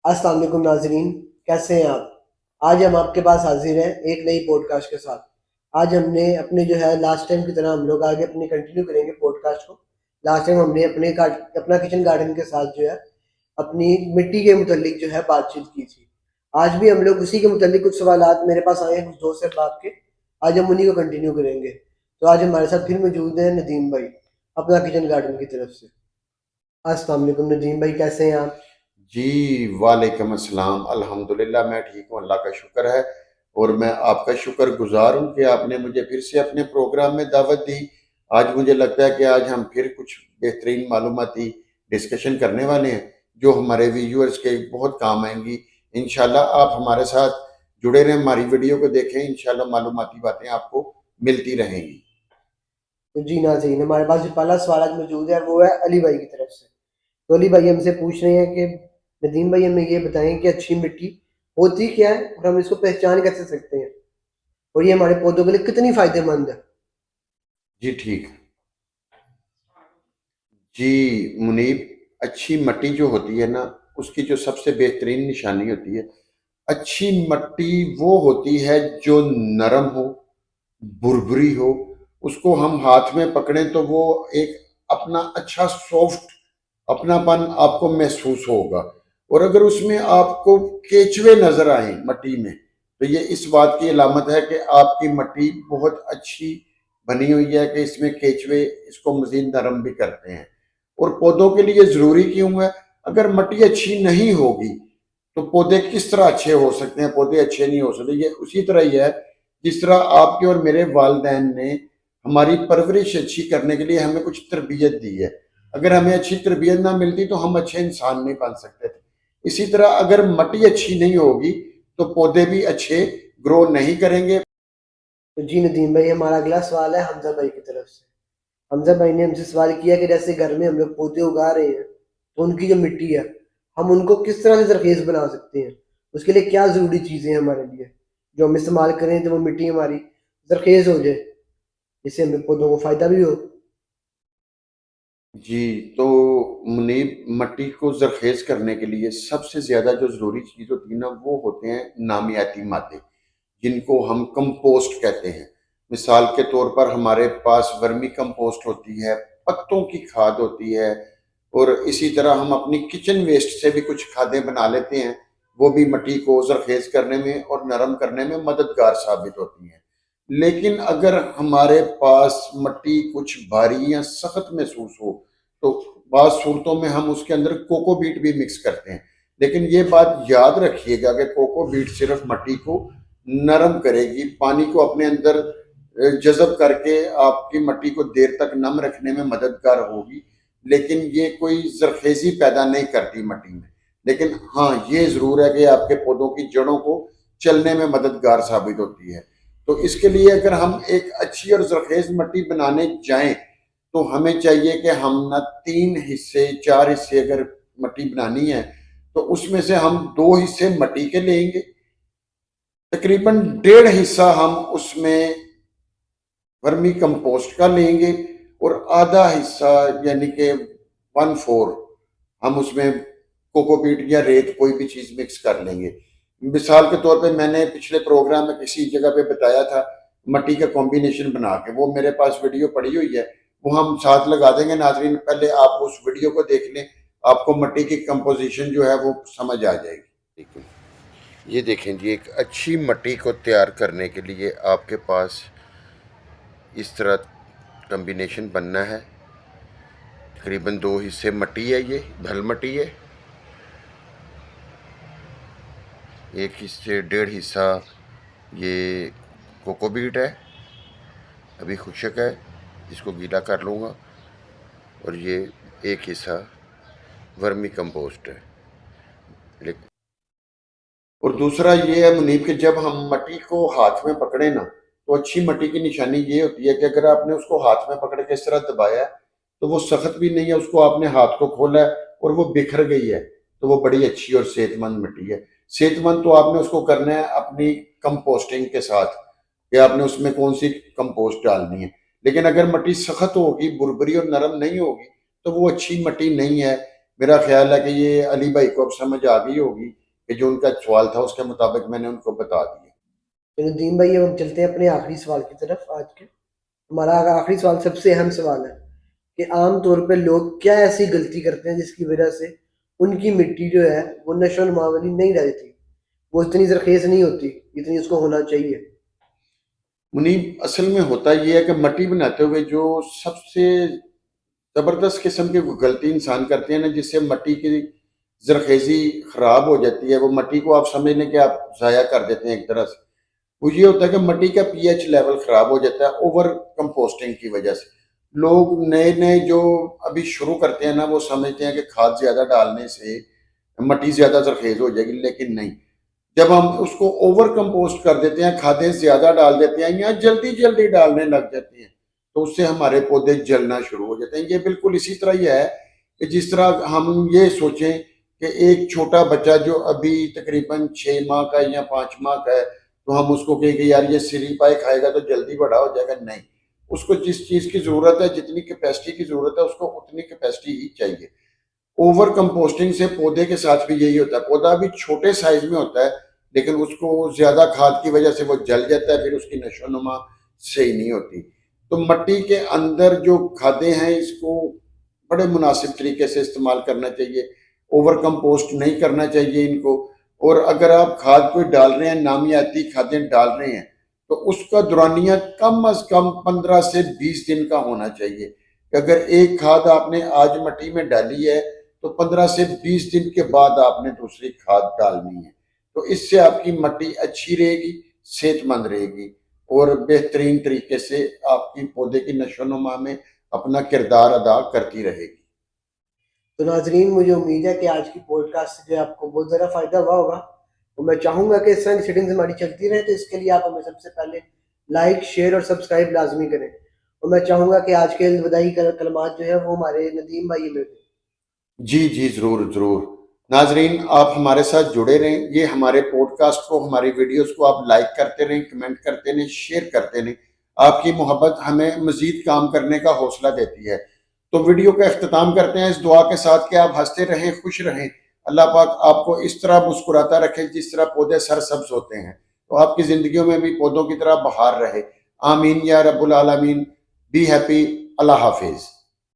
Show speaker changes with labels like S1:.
S1: السلام علیکم ناظرین، کیسے ہیں آپ؟ آج ہم آپ کے پاس حاضر ہیں ایک نئی پوڈ کاسٹ کے ساتھ۔ آج ہم نے اپنے جو ہے لاسٹ ٹائم کی طرح ہم لوگ آگے اپنی کنٹینیو کریں گے پوڈ کاسٹ کو۔ لاسٹ ٹائم ہم نے اپنا کچن گارڈن کے ساتھ جو ہے اپنی مٹی کے متعلق جو ہے بات چیت کی تھی۔ آج بھی ہم لوگ اسی کے متعلق کچھ سوالات میرے پاس آئے ہیں کچھ دوست احباب کے، آج ہم انہیں کو کنٹینیو کریں گے۔ تو آج ہمارے ساتھ پھر موجود ہیں ندیم بھائی اپنا کچن گارڈن کی طرف سے۔ السلام علیکم ندیم بھائی، کیسے ہیں آپ؟
S2: جی وعلیکم السلام، الحمدللہ میں ٹھیک ہوں، اللہ کا شکر ہے۔ اور میں آپ کا شکر گزار ہوں کہ آپ نے مجھے پھر سے اپنے پروگرام میں دعوت دی۔ آج مجھے لگتا ہے کہ آج ہم پھر کچھ بہترین معلوماتی ڈسکشن کرنے والے ہیں جو ہمارے ویورز کے بہت کام آئیں گی۔ انشاءاللہ آپ ہمارے ساتھ جڑے رہیں، ہماری ویڈیو کو دیکھیں، انشاءاللہ معلوماتی باتیں آپ کو ملتی رہیں گی۔
S1: تو جی ناظرین، ہمارے پاس جو پہلا سوال آج موجود ہے وہ ہے علی بھائی کی طرف سے۔ تو علی بھائی ہم سے پوچھ رہے ہیں کہ ندیم بھائی ہمیں یہ بتائیں کہ اچھی مٹی ہوتی کیا ہے اور ہم اس کو پہچان کیسے سکتے ہیں، اور یہ ہمارے پودوں کے لیے کتنی فائدے مند ہے؟
S2: جی ٹھیک، جی منیب، اچھی مٹی جو ہوتی ہے نا، اس کی جو سب سے بہترین نشانی ہوتی ہے، اچھی مٹی وہ ہوتی ہے جو نرم ہو، بربری ہو، اس کو ہم ہاتھ میں پکڑیں تو وہ ایک اپنا اچھا سافٹ اپنا پن آپ کو محسوس ہوگا۔ اور اگر اس میں آپ کو کیچوے نظر آئیں مٹی میں، تو یہ اس بات کی علامت ہے کہ آپ کی مٹی بہت اچھی بنی ہوئی ہے، کہ اس میں کیچوے اس کو مزید نرم بھی کرتے ہیں۔ اور پودوں کے لیے ضروری کیوں ہے؟ اگر مٹی اچھی نہیں ہوگی تو پودے کس طرح اچھے ہو سکتے ہیں؟ پودے اچھے نہیں ہو سکتے۔ یہ اسی طرح ہی ہے جس طرح آپ کے اور میرے والدین نے ہماری پرورش اچھی کرنے کے لیے ہمیں کچھ تربیت دی ہے۔ اگر ہمیں اچھی تربیت نہ ملتی تو ہم اچھے انسان نہیں بن سکتے تھے۔ اسی طرح اگر مٹی اچھی نہیں ہوگی تو پودے بھی اچھے گرو نہیں کریں گے۔
S1: تو جی ندیم بھائی، ہمارا اگلا سوال ہے حمزہ بھائی کی طرف سے۔ حمزہ بھائی نے ہم سے سوال کیا کہ جیسے گھر میں ہم لوگ پودے اگا رہے ہیں تو ان کی جو مٹی ہے ہم ان کو کس طرح سے زرخیز بنا سکتے ہیں؟ اس کے لیے کیا ضروری چیزیں ہیں ہمارے لیے جو ہم استعمال کریں تو وہ مٹی ہماری زرخیز ہو جائے، جس سے ہمیں پودوں کو فائدہ بھی ہو؟
S2: جی تو منیب، مٹی کو زرخیز کرنے کے لیے سب سے زیادہ جو ضروری چیز ہوتی ہے نا، وہ ہوتے ہیں نامیاتی مادے، جن کو ہم کمپوسٹ کہتے ہیں۔ مثال کے طور پر ہمارے پاس ورمی کمپوسٹ ہوتی ہے، پتوں کی کھاد ہوتی ہے، اور اسی طرح ہم اپنی کچن ویسٹ سے بھی کچھ کھادیں بنا لیتے ہیں، وہ بھی مٹی کو زرخیز کرنے میں اور نرم کرنے میں مددگار ثابت ہوتی ہیں۔ لیکن اگر ہمارے پاس مٹی کچھ بھاری یا سخت محسوس ہو تو بعض صورتوں میں ہم اس کے اندر کوکو بیٹ بھی مکس کرتے ہیں۔ لیکن یہ بات یاد رکھیے گا کہ کوکو بیٹ صرف مٹی کو نرم کرے گی، پانی کو اپنے اندر جذب کر کے آپ کی مٹی کو دیر تک نم رکھنے میں مددگار ہوگی، لیکن یہ کوئی زرخیزی پیدا نہیں کرتی مٹی میں۔ لیکن ہاں یہ ضرور ہے کہ آپ کے پودوں کی جڑوں کو چلنے میں مددگار ثابت ہوتی ہے۔ تو اس کے لیے اگر ہم ایک اچھی اور زرخیز مٹی بنانے جائیں تو ہمیں چاہیے کہ ہم نہ 3 حصے 4 حصے اگر مٹی بنانی ہے تو اس میں سے ہم 2 حصے مٹی کے لیں گے، تقریباً 1.5 حصہ ہم اس میں ورمی کمپوسٹ کا لیں گے، اور آدھا حصہ یعنی کہ 1/4 ہم اس میں کوکو پیٹ یا ریت کوئی بھی چیز مکس کر لیں گے۔ مثال کے طور پہ میں نے پچھلے پروگرام میں کسی جگہ پہ بتایا تھا مٹی کا کمبینیشن بنا کے، وہ میرے پاس ویڈیو پڑی ہوئی ہے، وہ ہم ساتھ لگا دیں گے۔ ناظرین پہلے آپ اس ویڈیو کو دیکھ لیں، آپ کو مٹی کی کمپوزیشن جو ہے وہ سمجھ آ جائے گی۔ یہ دیکھیں جی، ایک اچھی مٹی کو تیار کرنے کے لیے آپ کے پاس اس طرح کمبینیشن بننا ہے۔ تقریباً 2 حصے مٹی ہے، یہ دھل مٹی ہے، 1 حصے 1.5 حصہ یہ کوکو بیٹ ہے، ابھی خشک ہے، اس کو گیلا کر لوں گا، اور یہ 1 حصہ ورمی کمپوسٹ ہے۔ اور دوسرا یہ ہے منیب کہ جب ہم مٹی کو ہاتھ میں پکڑیں نا، تو اچھی مٹی کی نشانی یہ ہوتی ہے کہ اگر آپ نے اس کو ہاتھ میں پکڑ کے اس طرح دبایا ہے تو وہ سخت بھی نہیں ہے، اس کو آپ نے ہاتھ کو کھولا ہے اور وہ بکھر گئی ہے، تو وہ بڑی اچھی اور صحت مند مٹی ہے۔ صحت مند تو آپ نے اس کو کرنا ہے اپنی کمپوسٹنگ کے ساتھ، کہ آپ نے اس میں کون سی کمپوسٹ ڈالنی ہے۔ لیکن اگر مٹی سخت ہوگی، بربری اور نرم نہیں ہوگی، تو وہ اچھی مٹی نہیں ہے۔ میرا خیال ہے کہ یہ علی بھائی کو اب سمجھ آ گئی ہوگی کہ جو ان کا سوال تھا اس کے مطابق میں نے ان کو بتا دیا۔
S1: تو ندیم بھائی اب ہم چلتے ہیں اپنے آخری سوال کی طرف آج کے۔ ہمارا آخری سوال سب سے اہم سوال ہے کہ عام طور پہ لوگ کیا ایسی غلطی کرتے ہیں جس کی وجہ سے ان کی مٹی جو ہے وہ نشو و نما والی نہیں رہتی، وہ اتنی زرخیز نہیں ہوتی جتنی اس کو ہونا چاہیے۔
S2: منیب، اصل میں ہوتا یہ ہے کہ مٹی بناتے ہوئے جو سب سے زبردست قسم کی غلطی انسان کرتے ہیں نا، جس سے مٹی کی زرخیزی خراب ہو جاتی ہے، وہ مٹی کو آپ سمجھ لیں کہ آپ ضائع کر دیتے ہیں ایک طرح سے، وہ یہ ہوتا ہے کہ مٹی کا پی ایچ لیول خراب ہو جاتا ہے اوور کمپوسٹنگ کی وجہ سے۔ لوگ نئے نئے جو ابھی شروع کرتے ہیں نا، وہ سمجھتے ہیں کہ کھاد زیادہ ڈالنے سے مٹی زیادہ زرخیز ہو جائے گی، لیکن نہیں۔ جب ہم اس کو اوور کمپوسٹ کر دیتے ہیں، کھادیں زیادہ ڈال دیتے ہیں یا جلدی جلدی ڈالنے لگ جاتے ہیں، تو اس سے ہمارے پودے جلنا شروع ہو جاتے ہیں۔ یہ بالکل اسی طرح ہی ہے کہ جس طرح ہم یہ سوچیں کہ ایک چھوٹا بچہ جو ابھی تقریباً 6 ماہ کا یا 5 ماہ کا ہے، تو ہم اس کو کہیں کہ یار یہ سری پائے کھائے گا تو جلدی بڑا ہو جائے گا، نہیں۔ اس کو جس چیز کی ضرورت ہے، جتنی کیپیسٹی کی ضرورت ہے، اس کو اتنی کیپیسٹی ہی چاہیے۔ اوور کمپوسٹنگ سے پودے کے ساتھ بھی یہی ہوتا ہے، پودا بھی چھوٹے سائز میں ہوتا ہے لیکن اس کو زیادہ کھاد کی وجہ سے وہ جل جاتا ہے، پھر اس کی نشو و نما صحیح نہیں ہوتی۔ تو مٹی کے اندر جو کھادیں ہیں، اس کو بڑے مناسب طریقے سے استعمال کرنا چاہیے، اوور کمپوسٹ نہیں کرنا چاہیے ان کو۔ اور اگر آپ کھاد کوئی ڈال رہے ہیں، نامیاتی کھادیں ڈال رہے ہیں، تو اس کا دورانیہ کم از کم 15 سے 20 دن کا ہونا چاہیے کہ اگر ایک کھاد آپ نے آج مٹی میں ڈالی ہے تو 15 سے 20 دن کے بعد آپ نے دوسری کھاد ڈالنی ہے۔ تو اس سے آپ کی مٹی اچھی رہے گی، صحت مند رہے گی، اور بہترین طریقے سے آپ کی پودے کی نشو و نما میں اپنا کردار ادا کرتی رہے گی۔
S1: تو ناظرین، مجھے امید ہے کہ آج کی پوڈ کاسٹ سے جو آپ کو بہت زیادہ فائدہ ہوا ہوگا، اور میں چاہوں گا کہ اس طرح کی سیٹنگز ہماری چلتی رہے، تو اس کے لیے آپ ہمیں سب سے پہلے لائک، شیئر اور سبسکرائب لازمی کریں۔ اور میں چاہوں گا کہ آج کے الوداعی کلمات جو ہے وہ ہمارے ندیم بھائی میں دیں۔
S2: جی جی، ضرور ضرور۔ ناظرین، آپ ہمارے ساتھ جڑے رہیں، یہ ہمارے پوڈ کاسٹ کو، ہماری ویڈیوز کو آپ لائک کرتے رہیں، کمنٹ کرتے رہیں، شیئر کرتے رہیں۔ آپ کی محبت ہمیں مزید کام کرنے کا حوصلہ دیتی ہے۔ تو ویڈیو کا اختتام کرتے ہیں اس دعا کے ساتھ کہ آپ ہنستے رہیں، خوش رہیں، اللہ پاک آپ کو اس طرح مسکراتا رکھے جس طرح پودے سرسبز ہوتے ہیں، تو آپ کی زندگیوں میں بھی پودوں کی طرح بہار رہے۔ آمین یا رب العالمین۔ Be happy. اللہ حافظ۔